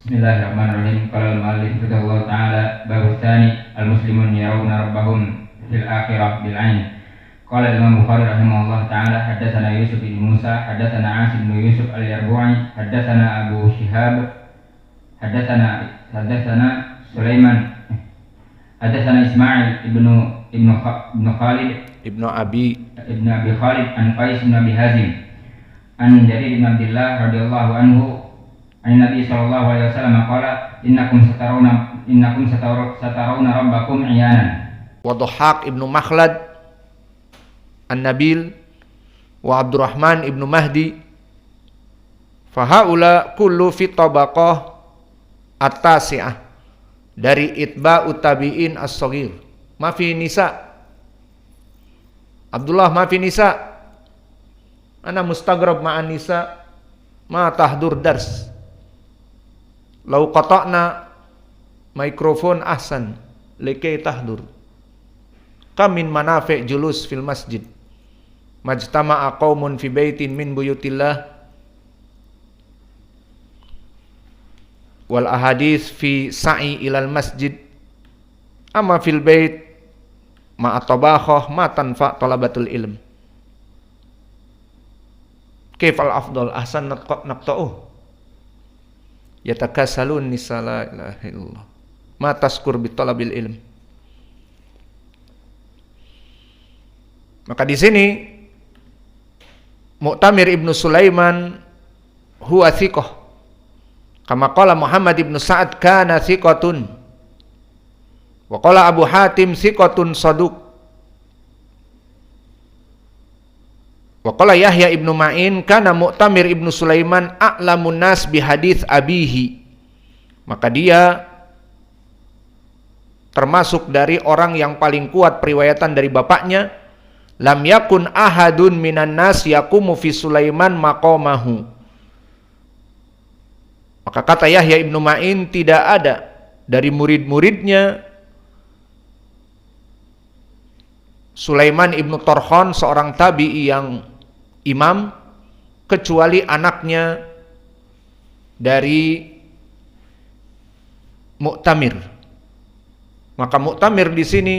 Bismillahirrahmanirrahim. Qala al-mu'allif rahimahullah ta'ala bab tsani al-muslimun yarawna rabbahum fil akhirah bil 'ain. Qala Imam Bukhari rahimahullah ta'ala haddatsana Yusuf bin Musa haddatsana Asim bin Yusuf al-Yarbu'i haddatsana Abu Shihab haddatsana Sulaiman haddatsana Ismail ibnu Khalid Ibnu Abi Khalid an Qais bin Abi Hazim an Jarir bin Abdullah radhiyallahu anhu an Nabi sallallahu alaihi wasallam qala innakum satarawna rabbakum iyanan. wa Dhahhak ibnu Makhlad An-Nabil wa Abdurrahman ibnu Mahdi fahaula kullu fi tabaqah at-tasi'ah dari itba'ut tabi'in as-shaghir ma fi nisa. Abdullah ma fi nisa, ana mustagrab ma'an nisa ma tahdur dars. Lau qata'na mikrofon ahsan likay tahdur. Kam min manafi' julus fil masjid. Majtama'a qaumun fi baitin min buyutillah wal ahadits fi sa'i ilal masjid. Amma fil bait ma'atabakhah ma tanfa' talabatul ilm. Kaifal afdal ahsan naqta'uh. Yatakasalun nisa la ilaha illallah ma taskur bi talabil ilm. Maka di sini Mu'tamir ibnu Sulaiman huwa thiqah kama qala Muhammad ibnu Sa'ad kana thiqatun wa qala Abu Hatim thiqatun saduq wa qala Yahya ibnu Ma'in kana Mu'tamir ibnu Sulaiman a'lamun nas bi hadits abihi. Maka dia termasuk dari orang yang paling kuat periwayatan dari bapaknya. Lam yakun ahadun minan nas yaqumu fi Sulaiman maqamahu. Maka kata Yahya ibnu Ma'in, tidak ada dari murid-muridnya Sulaiman ibnu Tarkhan, seorang tabi'i yang imam, kecuali anaknya dari Mu'tamir. Maka Mu'tamir di sini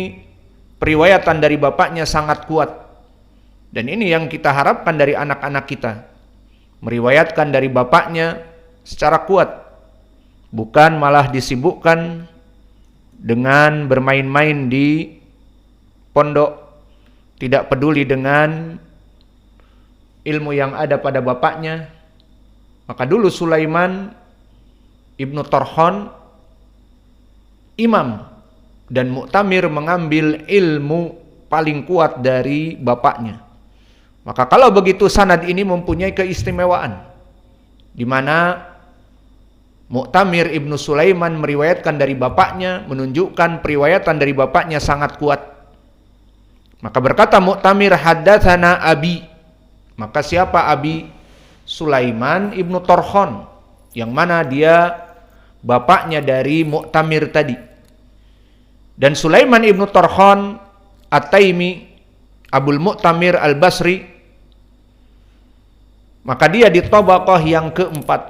periwayatan dari bapaknya sangat kuat. Dan ini yang kita harapkan dari anak-anak kita. Meriwayatkan dari bapaknya secara kuat. Bukan malah disibukkan dengan bermain-main di pondok. Tidak peduli dengan ilmu yang ada pada bapaknya. Maka dulu Sulaiman ibnu Tarkhan imam, dan Mu'tamir mengambil ilmu paling kuat dari bapaknya. Maka kalau begitu sanad ini mempunyai keistimewaan, di mana Mu'tamir ibnu Sulaiman meriwayatkan dari bapaknya, menunjukkan periwayatan dari bapaknya sangat kuat. Maka berkata Mu'tamir, haddatsana abi. Maka siapa abi? Sulaiman ibnu Tarkhan, yang mana dia bapaknya dari Mu'tamir tadi. Dan Sulaiman ibnu Tarkhan At-Taimi Abul Mu'tamir Al-Basri, maka dia di tabaqah yang keempat.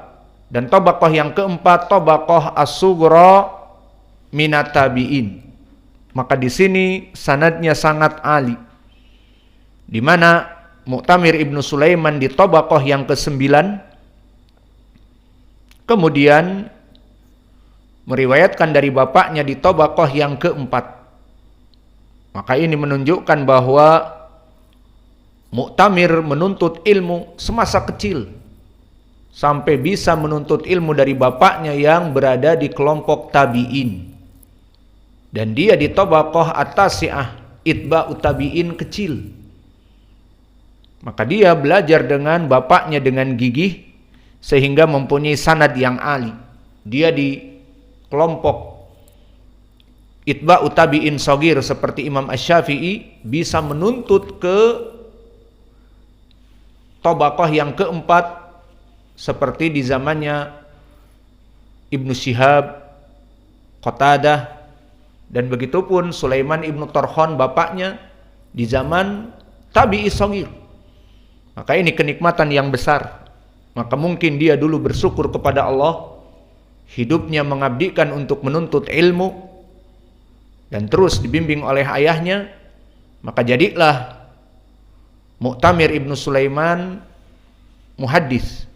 Dan tabaqah yang keempat tabaqah as-sughra minat tabi'in. Maka di sini sanadnya sangat ali, di mana Mu'tamir ibnu Sulaiman di tabaqah yang ke-9, kemudian meriwayatkan dari bapaknya di tabaqah yang keempat. Maka ini menunjukkan bahwa Mu'tamir menuntut ilmu semasa kecil, sampai bisa menuntut ilmu dari bapaknya yang berada di kelompok tabi'in. Dan dia di tabaqah at-tasi'ah, itba'ut tabi'in kecil. Maka dia belajar dengan bapaknya dengan gigih, sehingga mempunyai sanad yang ali. Dia di kelompok itba'ut tabi'in shagir seperti Imam Asy-Syafi'i, bisa menuntut ke tabaqah yang keempat seperti di zamannya Ibnu Syihab, Qatadah, dan begitupun Sulaiman ibnu Tarkhan bapaknya di zaman tabi'i shagir. Maka ini kenikmatan yang besar. Maka mungkin dia dulu bersyukur kepada Allah hidupnya mengabdikan untuk menuntut ilmu dan terus dibimbing oleh ayahnya, maka jadilah Mu'tamir ibnu Sulaiman muhaddis.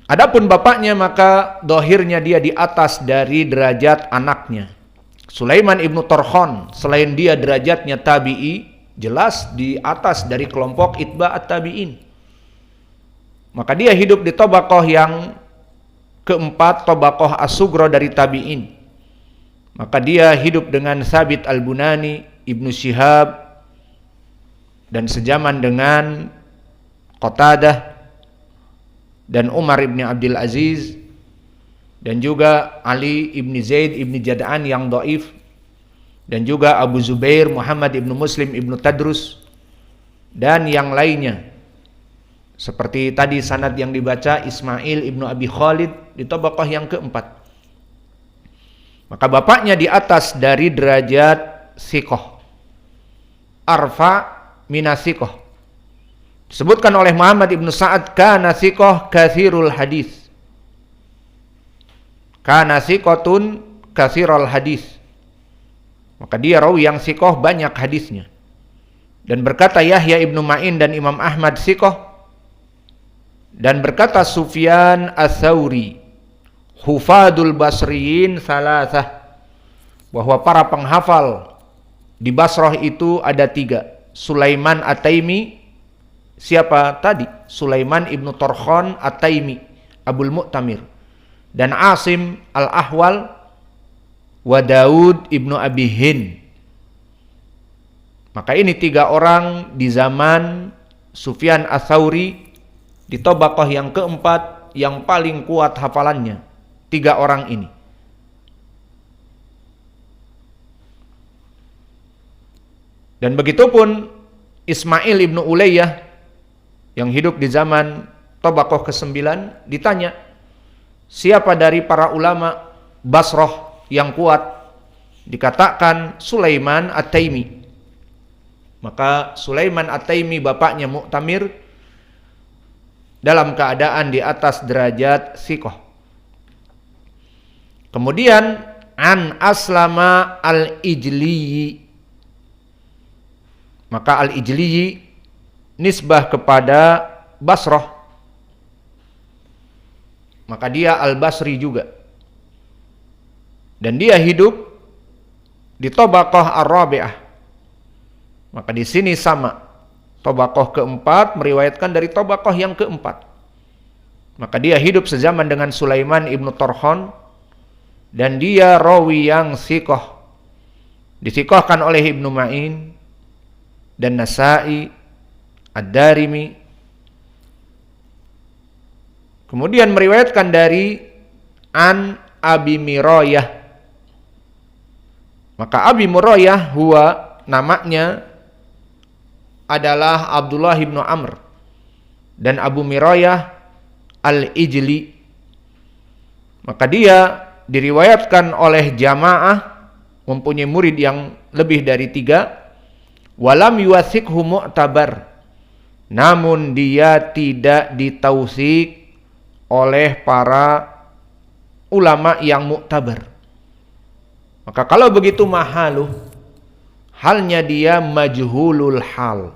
Adapun bapaknya, maka dohirnya dia di atas dari derajat anaknya. Sulaiman ibnu Tarkhan, selain dia derajatnya tabi'i, jelas di atas dari kelompok itba'at tabi'in. Maka dia hidup di tabaqah yang keempat, tabaqah as-sughra dari tabi'in. Maka dia hidup dengan Thabit al-Bunani, Ibnu Syihab, dan sejaman dengan Qatadah dan Umar ibn Abdul Aziz, dan juga Ali ibn Zaid ibn Jad'an yang dhaif, dan juga Abu Zubair Muhammad ibn Muslim ibn Tadrus, dan yang lainnya. Seperti tadi sanad yang dibaca, Ismail ibn Abi Khalid di tabaqah yang keempat. Maka bapaknya di atas dari derajat siqah, arfa minasiqah. Disebutkan oleh Muhammad ibn Sa'ad, kana siqah kathirul hadis, kana siqatun kathirul hadis. Maka dia rawi yang siqah, banyak hadisnya. Dan berkata Yahya ibnu Ma'in dan Imam Ahmad siqah. Dan berkata Sufyan ats-Tsauri, hufadul basriyin salasah, bahwa para penghafal di Basrah itu ada 3. Sulaiman At-Taimi, siapa tadi? Sulaiman ibnu Tarkhan At-Taimi, Abul Mu'tamir, dan Asim Al-Ahwal, wa Daud ibnu Abi Hind. Maka ini 3 orang di zaman Sufyan ats-Tsauri di tabaqah yang keempat yang paling kuat hafalannya. 3 orang ini. Dan begitupun Ismail ibnu Ulayyah yang hidup di zaman tabaqah ke-9, ditanya, siapa dari para ulama Basrah yang kuat? Dikatakan Sulaiman At-Taimi. Maka Sulaiman At-Taimi, bapaknya Mu'tamir, dalam keadaan di atas derajat siqah. Kemudian an Aslama al-Ijliyi. Maka al-Ijliyi nisbah kepada Basrah. Maka dia al-Basri juga. Dan dia hidup di tabaqah ar-rabi'ah. Maka di sini sama. Tabaqah keempat meriwayatkan dari tabaqah yang keempat. Maka dia hidup sezaman dengan Sulaiman ibnu Tarkhan, dan dia rawi yang siqah. Disiqahkan oleh Ibnu Ma'in dan Nasa'i, Ad-Darimi. Kemudian meriwayatkan dari an Abi Mirayah. Maka Abi Mirayah huwa, namanya adalah Abdullah ibnu Amr, dan Abu Mirayah al-Ijli. Maka dia diriwayatkan oleh jamaah, mempunyai murid yang lebih dari 3. Walam yuwasikhu mu'tabar, namun dia tidak ditausik oleh para ulama yang mu'tabar. Maka kalau begitu mahaluh, halnya dia majhulul hal.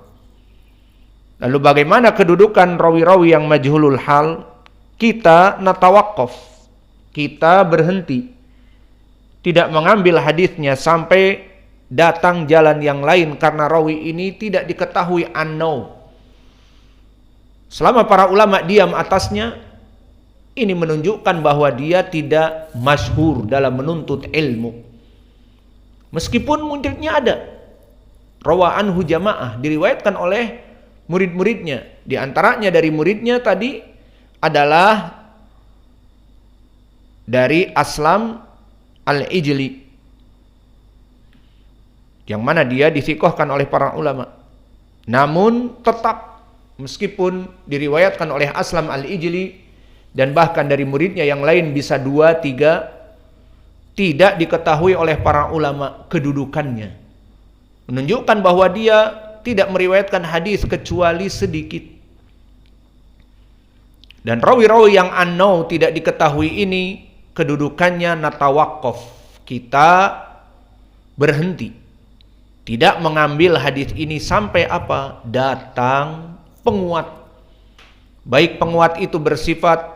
Lalu bagaimana kedudukan rawi-rawi yang majhulul hal? Kita natawaqqaf, kita berhenti, tidak mengambil hadisnya sampai datang jalan yang lain, karena rawi ini tidak diketahui an-nau. Selama para ulama diam atasnya, ini menunjukkan bahwa dia tidak masyhur dalam menuntut ilmu. Meskipun muridnya ada, rawa anhu jamaah, diriwayatkan oleh murid-muridnya. Di antaranya dari muridnya tadi adalah dari Aslam al-Ijli, yang mana dia disiqahkan oleh para ulama. Namun tetap, meskipun diriwayatkan oleh Aslam al-Ijli dan bahkan dari muridnya yang lain bisa 2, 3, tidak diketahui oleh para ulama kedudukannya, menunjukkan bahwa dia tidak meriwayatkan hadis kecuali sedikit. Dan rawi-rawi yang annau tidak diketahui ini kedudukannya natawaqqaf, kita berhenti, tidak mengambil hadis ini sampai apa? Datang penguat. Baik penguat itu bersifat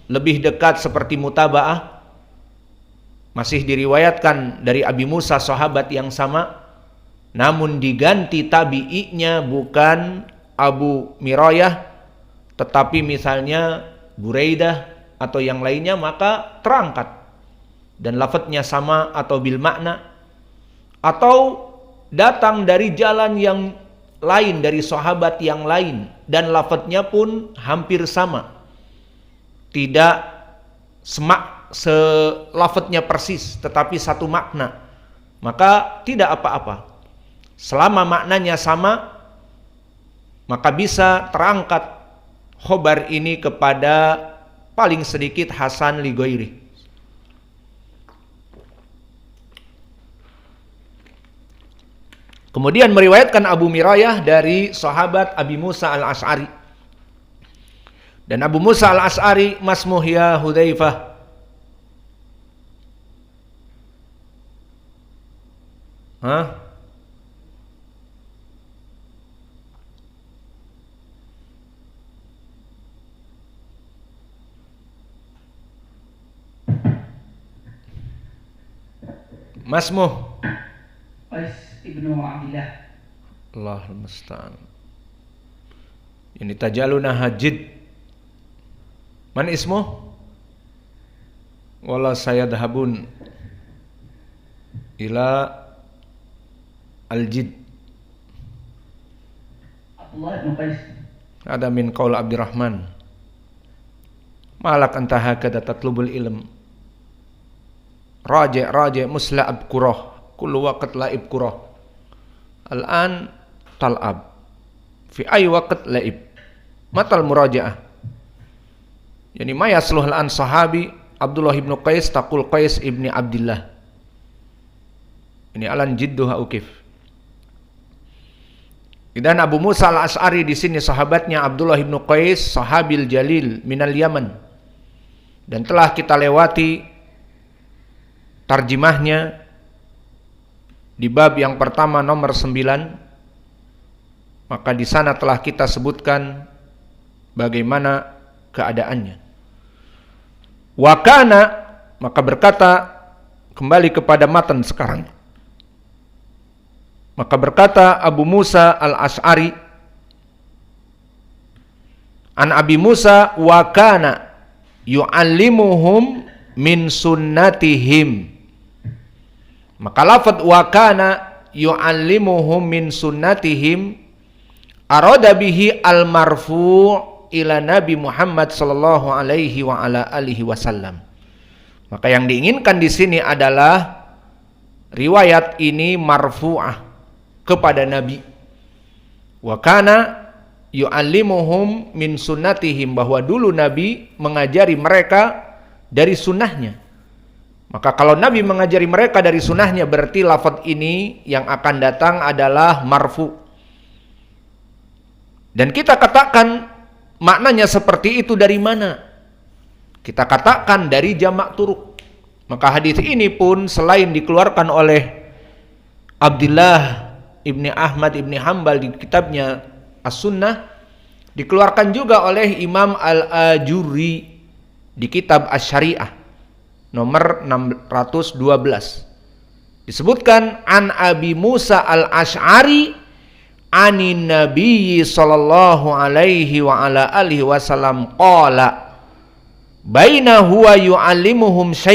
lebih dekat seperti mutaba'ah, masih diriwayatkan dari Abi Musa sahabat yang sama, namun diganti tabi'inya bukan Abu Mirayah, tetapi misalnya Buraidah atau yang lainnya, maka terangkat dan lafadznya sama atau bil makna, atau datang dari jalan yang lain, dari sahabat yang lain, dan lafadznya pun hampir sama, tidak lafadznya persis tetapi satu makna, maka tidak apa-apa. Selama maknanya sama, maka bisa terangkat khobar ini kepada paling sedikit Hasan li ghairi. Kemudian meriwayatkan Abu Mirayah dari sahabat Abi Musa al-Ash'ari. Dan Abu Musa al-Ash'ari masmuh ya Hudzaifah. Masmuh Qais ibnu Abdillah. Allahul musta'an. Ini tajaluna hajid. Man ismuh? Wala sayadhabun ila al-jid. Abdullah bin Qais. Ada min qaul Abdurrahman. Malak anta hakada tatlubul ilm. Raji' musla'ab kurah. Kullu waqt la'ib kurah. Al-an tal'ab. Fi ay waqt la'ib. Matal muraja'ah. Yani ma yasluh al-an sahabi Abdullah ibn Qais taqul Qais ibni Abdillah. Ini alan jidduha ukif. Dan Abu Musa al-Ash'ari di sini sahabatnya Abdullah ibn Qais, sahabil jalil minal Yaman. Dan telah kita lewati tarjimahnya di bab yang pertama nomor 9. Maka di sana telah kita sebutkan bagaimana keadaannya. Wakana, maka berkata, kembali kepada matan sekarang. Maka berkata Abu Musa al-Ash'ari an Abi Musa, wakana yu'allimuhum min sunnatihim. Maka lafadz wakana yu'allimuhum min sunnatihim arada bihi al-marfu' ila Nabi Muhammad sallallahu alaihi wa ala alihi wasallam. Maka yang diinginkan di sini adalah riwayat ini marfu'ah kepada Nabi. Wa kana yu'allimuhum min sunnatihim, bahwa dulu Nabi mengajari mereka dari sunnahnya. Maka kalau Nabi mengajari mereka dari sunnahnya, berarti lafaz ini yang akan datang adalah marfu. Dan kita katakan maknanya seperti itu dari mana? Kita katakan dari jamak turuk. Maka hadis ini pun selain dikeluarkan oleh Abdullah Ibni Ahmad Ibni Hanbal di kitabnya As-Sunnah, dikeluarkan juga oleh Imam Al-Ajurri di kitab Asy-Syariah nomor 612. Disebutkan an Abi Musa al-Ash'ari anin Nabi sallallahu alaihi wa ala alihi wasallam qala baina huwa yu'allimuhum